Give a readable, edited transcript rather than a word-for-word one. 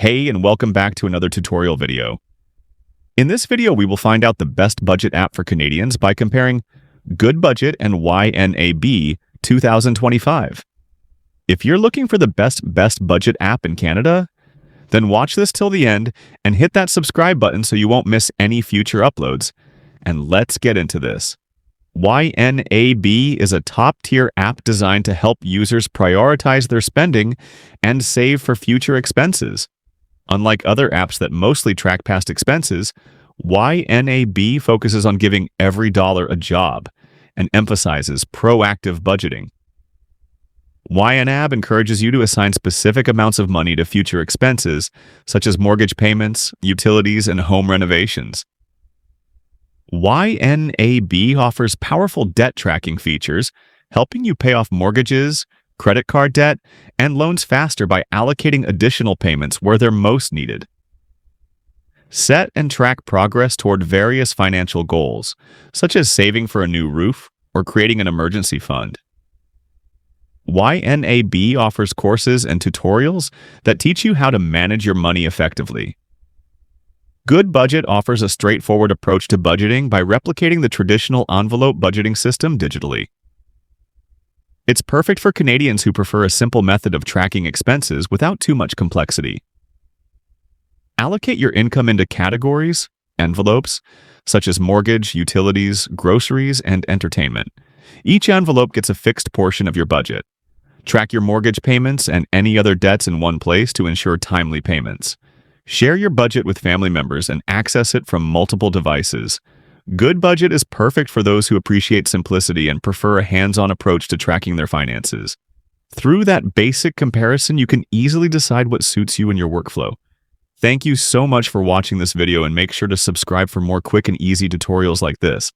Hey, and welcome back to another tutorial video. In this video, we will find out the best budget app for Canadians by comparing Goodbudget and YNAB 2025. If you're looking for the best budget app in Canada, then watch this till the end and hit that subscribe button so you won't miss any future uploads. And let's get into this. YNAB is a top-tier app designed to help users prioritize their spending and save for future expenses. Unlike other apps that mostly track past expenses, YNAB focuses on giving every dollar a job and emphasizes proactive budgeting. YNAB encourages you to assign specific amounts of money to future expenses, such as mortgage payments, utilities, and home renovations. YNAB offers powerful debt tracking features, helping you pay off mortgages, credit card debt, and loans faster by allocating additional payments where they're most needed. Set and track progress toward various financial goals, such as saving for a new roof or creating an emergency fund. YNAB offers courses and tutorials that teach you how to manage your money effectively. Goodbudget offers a straightforward approach to budgeting by replicating the traditional envelope budgeting system digitally. It's perfect for Canadians who prefer a simple method of tracking expenses without too much complexity. Allocate your income into categories, envelopes, such as mortgage, utilities, groceries, and entertainment. Each envelope gets a fixed portion of your budget. Track your mortgage payments and any other debts in one place to ensure timely payments. Share your budget with family members and access it from multiple devices. Goodbudget is perfect for those who appreciate simplicity and prefer a hands-on approach to tracking their finances. Through that basic comparison, you can easily decide what suits you in your workflow. Thank you so much for watching this video, and make sure to subscribe for more quick and easy tutorials like this.